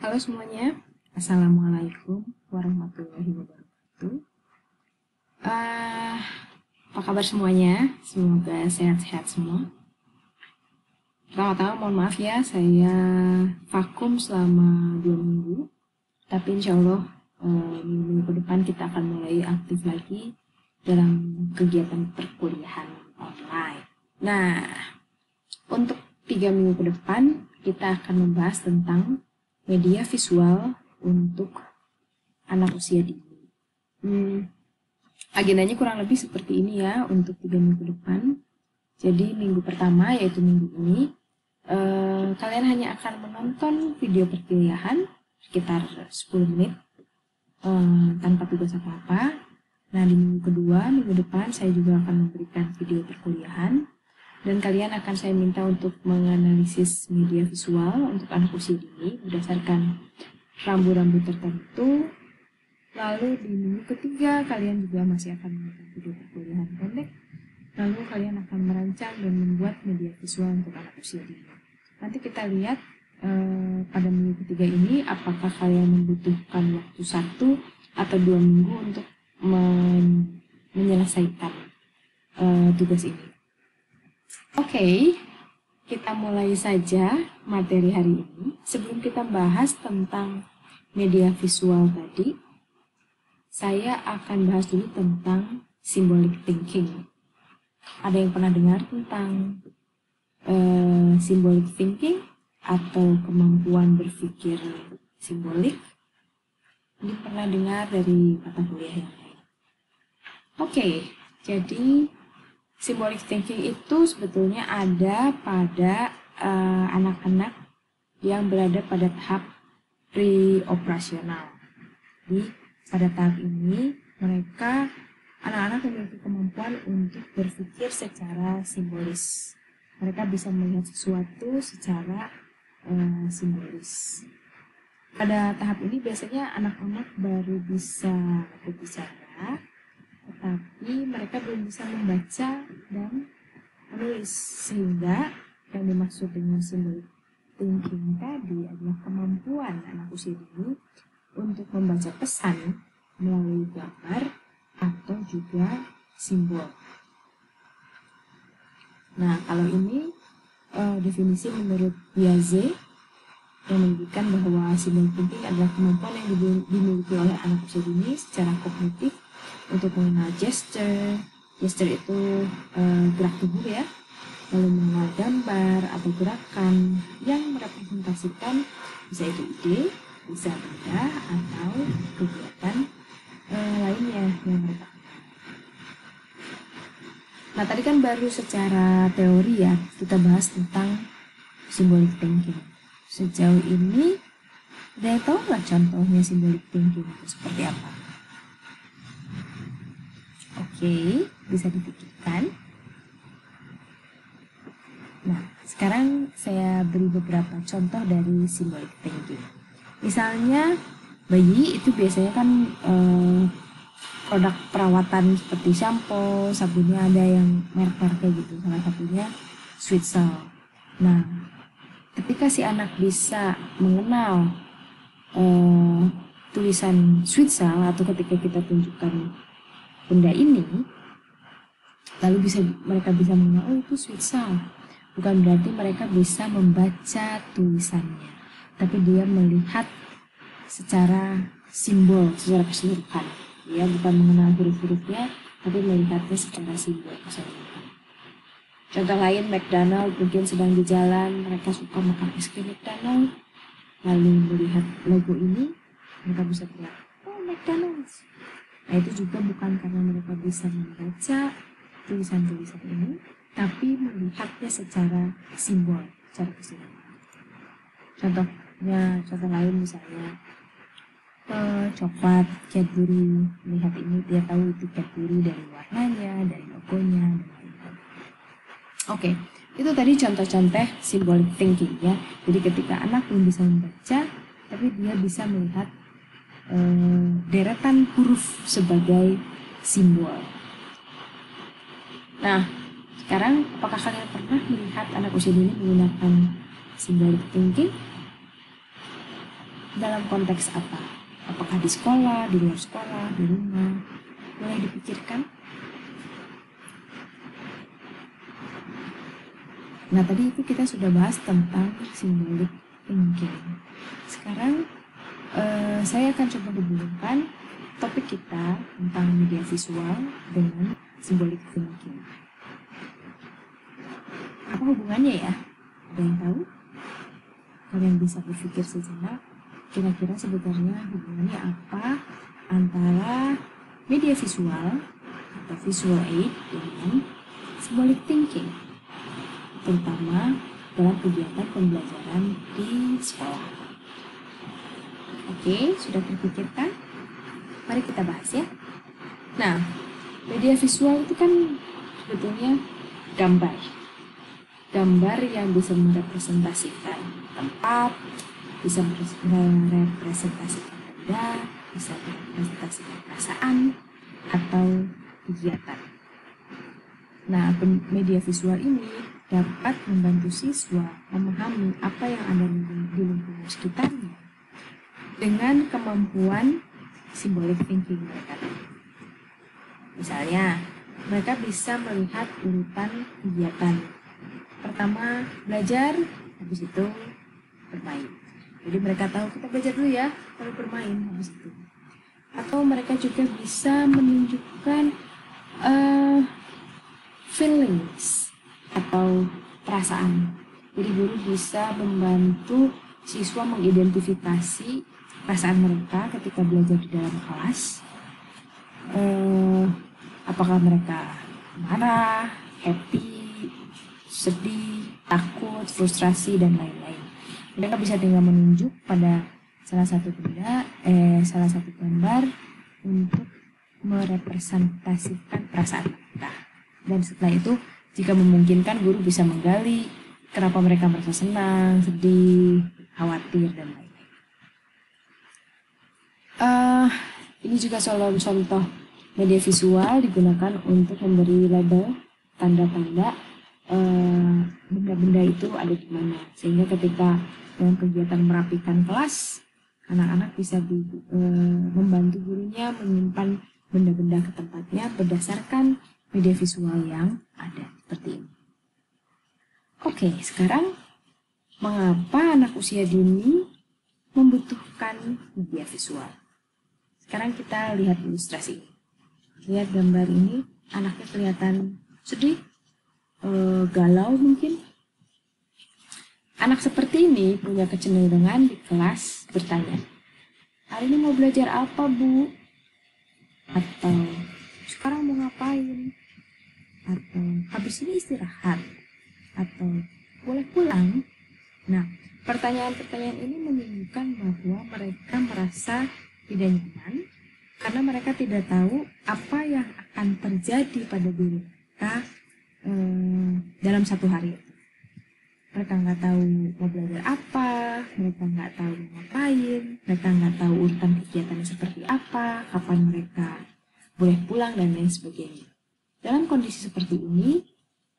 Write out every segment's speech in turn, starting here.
Halo semuanya, Assalamualaikum warahmatullahi wabarakatuh. Apa kabar semuanya? Semoga sehat-sehat semua. Pertama-tama mohon maaf ya, saya vakum selama 2 minggu. Tapi insya Allah minggu depan kita akan mulai aktif lagi dalam kegiatan perkuliahan online. Nah, untuk 3 minggu ke depan kita akan membahas tentang media visual untuk anak usia dini. Agendanya kurang lebih seperti ini ya untuk 3 minggu ke depan. Jadi minggu pertama yaitu minggu ini, kalian hanya akan menonton video perkuliahan sekitar 10 menit tanpa tugas apa-apa. Nah di minggu kedua, minggu depan saya juga akan memberikan video perkuliahan. Dan kalian akan saya minta untuk menganalisis media visual untuk anak usia dini berdasarkan rambu-rambu tertentu. Lalu di minggu ketiga kalian juga masih akan menonton video perkuliahan pendek. Lalu kalian akan merancang dan membuat media visual untuk anak usia dini. Nanti kita lihat pada minggu ketiga ini apakah kalian membutuhkan waktu 1 atau 2 minggu untuk menyelesaikan tugas ini. Oke, kita mulai saja materi hari ini. Sebelum kita bahas tentang media visual tadi, saya akan bahas dulu tentang symbolic thinking. Ada yang pernah dengar tentang symbolic thinking atau kemampuan berpikir simbolik? Ini pernah dengar dari mata kuliah yang lain. Oke, jadi symbolic thinking itu sebetulnya ada pada anak-anak yang berada pada tahap pre-operasional. Jadi pada tahap ini anak-anak memiliki kemampuan untuk berpikir secara simbolis. Mereka bisa melihat sesuatu secara simbolis. Pada tahap ini biasanya anak-anak baru bisa berbicara, tetapi mereka belum bisa membaca dan menulis, sehingga yang dimaksud dengan symbolic thinking tadi adalah kemampuan anak usia dini untuk membaca pesan melalui gambar atau juga simbol. Nah, kalau ini definisi menurut Piaget yang menyebutkan bahwa symbolic thinking adalah kemampuan yang dimiliki oleh anak usia dini secara kognitif untuk mengenal gesture itu gerak tubuh ya, lalu mengenal gambar atau gerakan yang merepresentasikan bisa itu ide, bisa benda atau kegiatan lainnya yang mereka. Nah tadi kan baru secara teori ya kita bahas tentang symbolic thinking. Sejauh ini ada yang tahu nggak contohnya symbolic thinking itu seperti apa? Oke, bisa dipikirkan. Nah, sekarang saya beri beberapa contoh dari symbolic thinking. Misalnya, bayi itu biasanya kan produk perawatan seperti shampoo, sabunnya ada yang merek-merek gitu. Salah satunya Sweetsal. Nah, ketika si anak bisa mengenal tulisan Sweetsal atau ketika kita tunjukkan benda ini, lalu mereka bisa mengenal, oh itu Sweetsal. Bukan berarti mereka bisa membaca tulisannya, tapi dia melihat secara simbol, secara keseluruhan. Dia bukan mengenal huruf-hurufnya, tapi melihatnya secara simbol keseluruhan. Contoh lain, McDonald mungkin sedang di jalan, mereka suka makan es krim McDonald, lalu melihat logo ini, mereka bisa teriak, oh McDonald's. Nah itu juga bukan karena mereka bisa membaca tulisan-tulisan ini, tapi melihatnya secara simbol, secara keseluruhan. Contoh lain misalnya coklat Cadbury, melihat ini dia tahu itu Cadbury dari warnanya, dari logonya, dan lain-lain. Oke, itu tadi contoh-contoh symbolic thinking ya. Jadi ketika anak belum bisa membaca, tapi dia bisa melihat deretan huruf sebagai simbol. Nah, sekarang apakah kalian pernah melihat anak usia dini menggunakan symbolic thinking? dalam konteks apa? Apakah di sekolah, di luar sekolah, di rumah? Boleh dipikirkan. Nah, tadi itu kita sudah bahas tentang symbolic thinking. Sekarang saya akan coba hubungkan topik kita tentang media visual dengan symbolic thinking. Apa hubungannya ya? Ada yang tahu? Kalian bisa berpikir sejenak, kira-kira sebenarnya hubungannya apa antara media visual atau visual aid dengan symbolic thinking, terutama dalam kegiatan pembelajaran di sekolah. Oke, sudah terpikirkan? Mari kita bahas ya. Nah, media visual itu kan sebetulnya gambar yang bisa merepresentasikan tempat, bisa merepresentasikan benda, bisa merepresentasikan perasaan atau kegiatan. Nah, media visual ini dapat membantu siswa memahami apa yang ada di lingkungan sekitarnya dengan kemampuan symbolic thinking mereka. Misalnya, mereka bisa melihat urutan kegiatan. Pertama, belajar, habis itu bermain. Jadi mereka tahu kita belajar dulu ya, lalu bermain habis itu. Atau mereka juga bisa menunjukkan feelings atau perasaan. Jadi guru bisa membantu siswa mengidentifikasi perasaan mereka ketika belajar di dalam kelas. Apakah mereka marah, happy, sedih, takut, frustrasi, dan lain-lain. Mereka bisa tinggal menunjuk pada salah satu gambar untuk merepresentasikan perasaan mereka. Dan setelah itu, jika memungkinkan, guru bisa menggali kenapa mereka merasa senang, sedih, khawatir, dan lain-lain. Ini juga contoh media visual digunakan untuk memberi label, tanda-tanda benda-benda itu ada di mana, sehingga ketika dalam kegiatan merapikan kelas, anak-anak bisa membantu gurunya menyimpan benda-benda ke tempatnya berdasarkan media visual yang ada seperti ini. Oke, sekarang mengapa anak usia dini membutuhkan media visual? Sekarang kita lihat ilustrasi ini. Lihat gambar ini, anaknya kelihatan sedih, galau mungkin. Anak seperti ini punya kecenderungan di kelas bertanya, hari ini mau belajar apa, Bu? Atau sekarang mau ngapain? Atau habis ini istirahat? Atau boleh pulang? Nah, pertanyaan-pertanyaan ini menunjukkan bahwa mereka merasa tidak nyaman karena mereka tidak tahu apa yang akan terjadi pada diri mereka dalam satu hari. Mereka nggak tahu mau belajar apa, mereka nggak tahu mau ngapain, mereka nggak tahu urutan kegiatannya seperti apa, kapan mereka boleh pulang, dan lain sebagainya. Dalam kondisi seperti ini,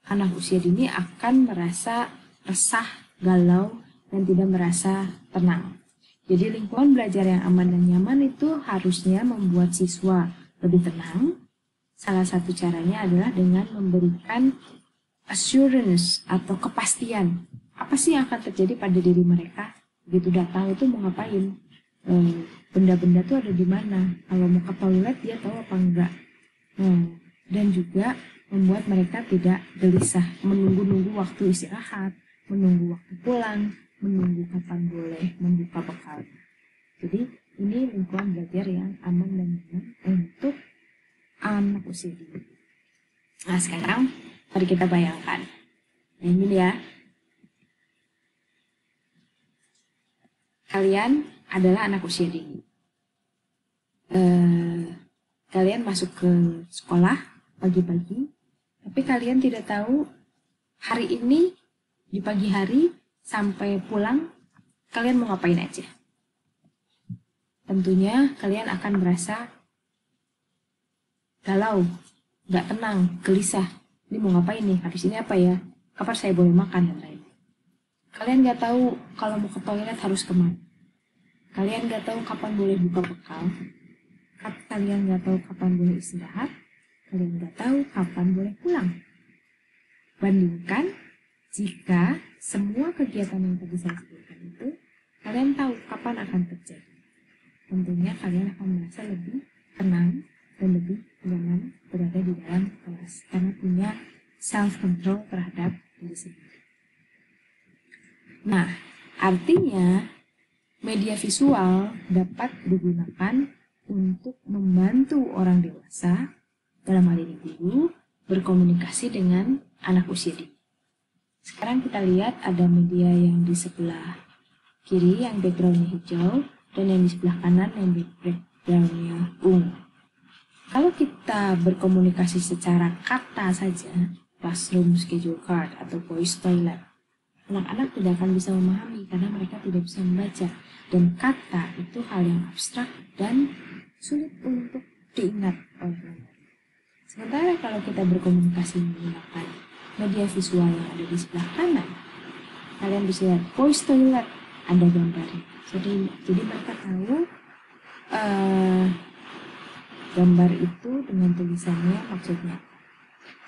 anak usia dini akan merasa resah, galau, dan tidak merasa tenang. Jadi lingkungan belajar yang aman dan nyaman itu harusnya membuat siswa lebih tenang. Salah satu caranya adalah dengan memberikan assurance atau kepastian. Apa sih yang akan terjadi pada diri mereka? Begitu datang itu mau ngapain? Benda-benda itu ada di mana? Kalau mau ke toilet dia tahu apa enggak? Dan juga membuat mereka tidak gelisah, menunggu-nunggu waktu istirahat, menunggu waktu pulang, menunggu kapan boleh membuka bekal. Jadi ini lingkungan belajar yang aman dan nyaman untuk anak usia dini. Nah, sekarang mari kita bayangkan. Nah, ini ya. Kalian adalah anak usia dini. Kalian masuk ke sekolah pagi-pagi, tapi kalian tidak tahu hari ini di pagi hari sampai pulang kalian mau ngapain aja. Tentunya kalian akan merasa galau, gak tenang, gelisah. Ini mau ngapain nih? Habis ini apa ya? Kapan saya boleh makan dan lain-lain. Kalian gak tahu kalau mau ke toilet harus kemana. Kalian nggak tahu kapan boleh buka bekal, kalian nggak tahu kapan boleh istirahat, kalian nggak tahu kapan boleh pulang. Bandingkan jika semua kegiatan yang tadi saya sebutkan itu kalian tahu kapan akan terjadi. Tentunya kalian akan merasa lebih tenang dan lebih nyaman berada di dalam kelas karena punya self-control terhadap diri sendiri. Nah, artinya media visual dapat digunakan untuk membantu orang dewasa, dalam hal ini guru, berkomunikasi dengan anak usia dini. Sekarang kita lihat ada media yang di sebelah kiri yang backgroundnya hijau dan yang di sebelah kanan yang backgroundnya ungu. Kalau kita berkomunikasi secara kata saja, classroom schedule card atau boys toilet, anak-anak tidak akan bisa memahami karena mereka tidak bisa membaca, dan kata itu hal yang abstrak dan sulit untuk diingat oleh mereka. Sementara kalau kita berkomunikasi menggunakan media visual yang ada di sebelah kanan, kalian bisa lihat boys toilet, ada gambarnya. Jadi mereka tahu gambar itu dengan tulisannya maksudnya.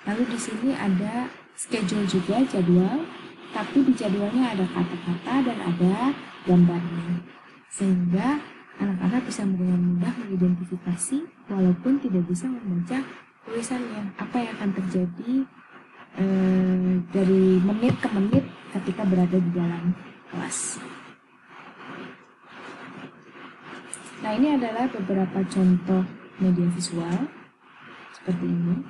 Lalu di sini ada schedule juga, jadwal, tapi di jadwalnya ada kata-kata dan ada gambarnya, sehingga anak-anak bisa dengan mudah mengidentifikasi walaupun tidak bisa membaca tulisannya apa yang akan terjadi dari menit ke menit ketika berada di dalam kelas. Nah, ini adalah beberapa contoh media visual seperti ini.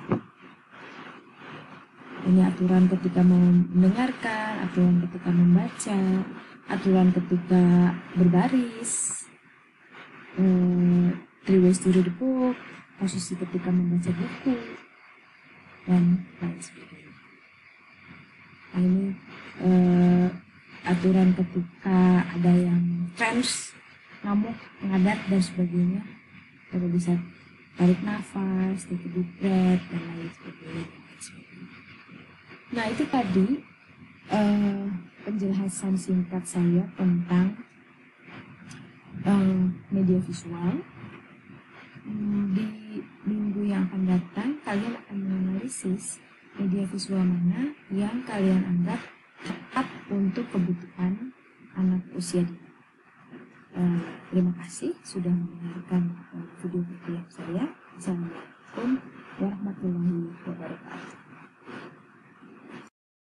Ini aturan ketika mendengarkan, aturan ketika membaca, aturan ketika berbaris, 3 ways to read the book, posisi ketika membaca buku, dan lain sebagainya. Nah, ini aturan ketika ada yang trance, ngamuk, ngadat, dan sebagainya. Kita bisa tarik nafas, take a deep breath, dan lain sebagainya. Nah, itu tadi penjelasan singkat saya tentang media visual. Di minggu yang akan datang, kalian akan menganalisis media visual mana yang kalian anggap tepat untuk kebutuhan anak usia dini. Terima kasih sudah mendengarkan video saya. Assalamualaikum warahmatullahi wabarakatuh.